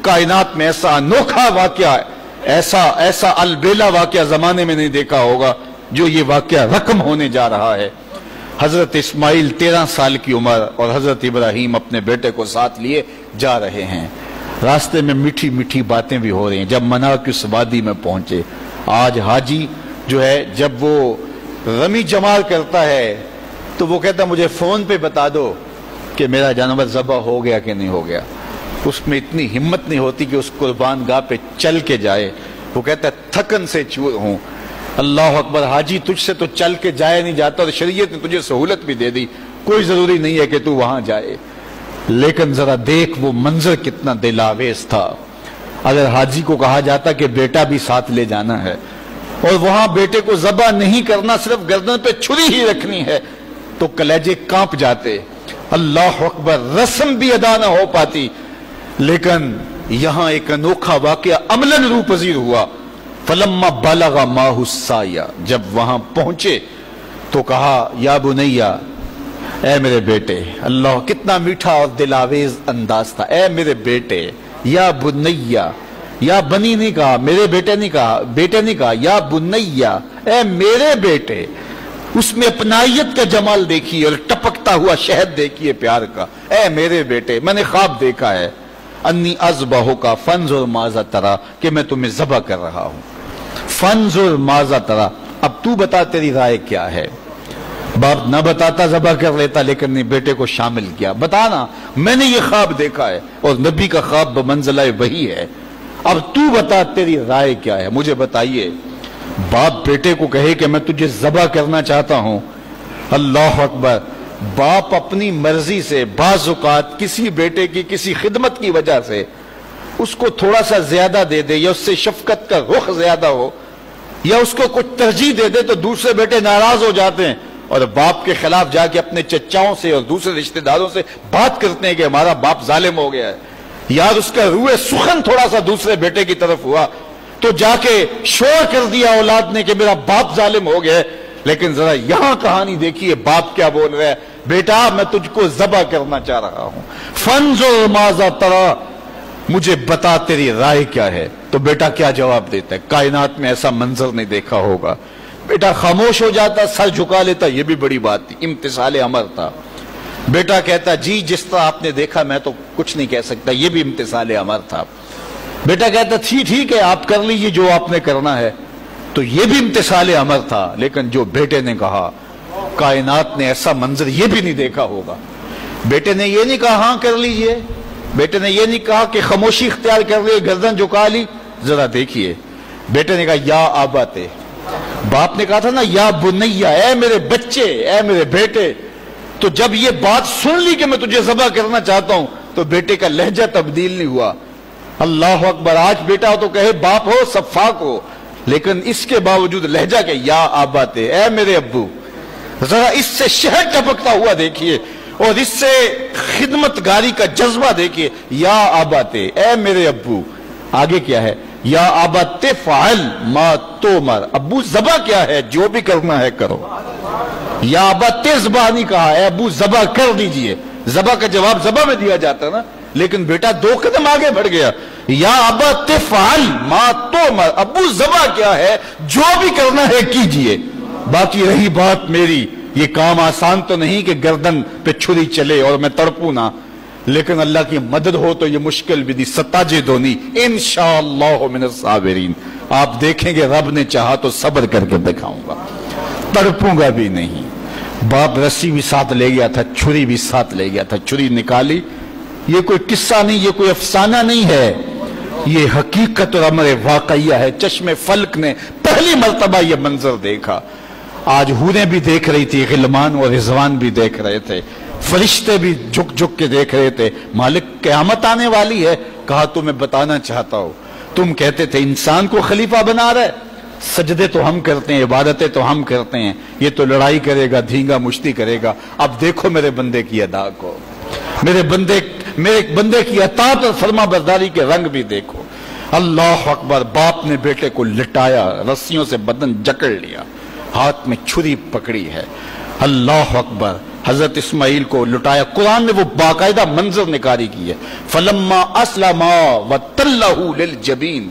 कायनात में ऐसा अनोखा वाकया, ऐसा अलबेला वाकया जमाने में नहीं देखा होगा जो ये वाकया रकम होने जा रहा है। हजरत इस्माइल 13 साल की उम्र और हजरत इब्राहिम अपने बेटे को साथ लिए जा रहे हैं। रास्ते में मीठी मीठी बातें भी हो रही हैं। जब मना की उस वादी में पहुंचे, आज हाजी जो है जब वो रमी जमाल करता है तो वो कहता मुझे फोन पे बता दो कि मेरा जानवर ज़बह हो गया कि नहीं हो गया। उसमें इतनी हिम्मत नहीं होती कि उस कुर्बान गाह पे चल के जाए। वो कहता है थकन से चूर हूं। अल्लाह अकबर, हाजी तुझसे तो चल के जाया नहीं जाता और शरीयत ने तुझे सहूलत भी दे दी, कोई जरूरी नहीं है कि तू वहां जाए। लेकिन जरा देख वो मंजर कितना दिलावेज था। अगर हाजी को कहा जाता कि बेटा भी साथ ले जाना है और वहां बेटे को ज़बह नहीं करना, सिर्फ गर्दन पे छुरी ही रखनी है, तो कलेजे कांप जाते। अल्लाह अकबर, रस्म भी अदा ना हो पाती। लेकिन यहां एक अनोखा वाकया अमलन रूपजीर हुआ। फलम्मा बलगा माहु साया, जब वहां पहुंचे तो कहा या बुनैया, ए मेरे बेटे। अल्लाह, कितना मीठा और दिलावेज अंदाज था। ए मेरे बेटे, या बुनैया, या बनी नहीं कहा, मेरे बेटे नहीं कहा, बेटे नहीं कहा, या बुनैया, ए मेरे बेटे। उसमें अपनाइयत का जमाल देखिए और टपकता हुआ शहद देखिए प्यार का। ए मेरे बेटे, मैंने ख्वाब देखा है, अन्नी अज़बहु का फंजुर माज़ा तरा, कि मैं तुम्हें ज़बह कर रहा हूं। फंजुर माज़ा तरा, अब तू बता तेरी राय क्या है। बाप न बताता ज़बह कर लेता, लेकिन ने बेटे को शामिल किया। बताना, मैंने ये ख्वाब देखा है और नबी का ख्वाब बमंज़िला वही है। अब तू बता तेरी राय क्या है, मुझे बताइए। बाप बेटे को कहे कि मैं तुझे ज़बह करना चाहता हूं। अल्लाह अकबर, बाप अपनी मर्जी से बाज़ औक़ात किसी बेटे की किसी खिदमत की वजह से उसको थोड़ा सा ज्यादा दे दे, या उससे शफकत का रुख ज्यादा हो, या उसको कुछ तरजीह दे दे, तो दूसरे बेटे नाराज हो जाते हैं और बाप के खिलाफ जाके अपने चचाओं से और दूसरे रिश्तेदारों से बात करते हैं कि हमारा बाप जालिम हो गया है। यार उसका रूए सुखन थोड़ा सा दूसरे बेटे की तरफ हुआ तो जाके शोर कर दिया औलाद ने कि मेरा बाप जालिम हो गया। लेकिन जरा यहां कहानी देखिए, बाप क्या बोल रहा है, बेटा मैं तुझको ज़बह करना चाह रहा हूं। फंजुर माज़ा तरा, मुझे बता तेरी राय क्या है। तो बेटा क्या जवाब देता है, कायनात में ऐसा मंजर नहीं देखा होगा। बेटा खामोश हो जाता, सर झुका लेता, यह भी बड़ी बात थी, इम्तिसाल अमर था। बेटा कहता जी जिस तरह आपने देखा मैं तो कुछ नहीं कह सकता, यह भी इम्तिसाल अमर था। बेटा कहता ठीक है, आप कर लीजिए जो आपने करना है, तो यह भी इम्तिसाल अमर था। लेकिन जो बेटे ने कहा, कायनात ने ऐसा मंजर यह भी नहीं देखा होगा। बेटे ने यह नहीं कहा हाँ कर लीजिए, बेटे ने यह नहीं कहा कि खामोशी इख्तियार कर ली, गर्दन झुका ली। जरा देखिए, बेटे ने कहा या आबाते, बाप ने कहा था ना या बुनैया, ए मेरे बच्चे, ए मेरे बेटे। तो जब ये बात सुन ली कि मैं तुझे ज़बह करना चाहता हूं, तो बेटे का लहजा तब्दील नहीं हुआ। अल्लाह अकबर, आज बेटा हो तो कहे बाप हो सफ़ाक हो, लेकिन इसके बावजूद लहजा के या आबाते, ए मेरे अब्बू। जरा इससे शहद टपकता हुआ देखिए और इससे खिदमतगारी का जज्बा देखिए, या आबाते, ए मेरे अब्बू। आगे क्या है, या आबाते फ़अल मा तोमर, अब्बू ज़बह क्या है, जो भी करना है करो। या आबाते ज़बह नहीं कहा, ए अब्बू ज़बह कर दीजिए। ज़बह का जवाब ज़बह में दिया जाता है ना, लेकिन बेटा 2 कदम आगे बढ़ गया। या आबाते फ़अल मा तोमर, अब्बू ज़बह क्या है, जो भी करना है कीजिए। बाकी रही बात मेरी, ये काम आसान तो नहीं कि गर्दन पे छुरी चले और मैं तड़पू ना, लेकिन अल्लाह की मदद हो तो ये मुश्किल भी दी सताजे दोनी इंशाअल्लाह मिनस साबिरीन। आप देखेंगे रब ने चाहा तो सब्र करके दिखाऊंगा, तड़पूंगा भी नहीं। बाप रस्सी भी साथ ले गया था, छुरी भी साथ ले गया था, छुरी निकाली। ये कोई किस्सा नहीं, ये कोई अफसाना नहीं है, ये हकीकत और अमर वाकया है। चश्मे फल्क ने पहली मर्तबा ये मंजर देखा। आज हूरें भी देख रही थी, गिलमान और रिजवान भी देख रहे थे, फरिश्ते भी झुक झुक के देख रहे थे। मालिक क़यामत आने वाली है, कहा तुम्हें बताना चाहता हूं। तुम कहते थे इंसान को खलीफा बना रहे, सजदे तो हम करते हैं, इबादतें तो हम करते हैं, ये तो लड़ाई करेगा, धींगा मुश्ती करेगा। अब देखो मेरे बंदे की अदा को, मेरे बंदे की अताअत और फरमा बरदारी के रंग भी देखो। अल्लाह अकबर, बाप ने बेटे को लिटाया, रस्सियों से बदन जकड़ लिया, हाथ में छुरी पकड़ी है। अल्लाह अकबर, حضرت اسماعیل کو لٹایا. قرآن نے وہ باقاعدہ منظر نگاری کی ہے. فلما اسلما وتلہ للجبین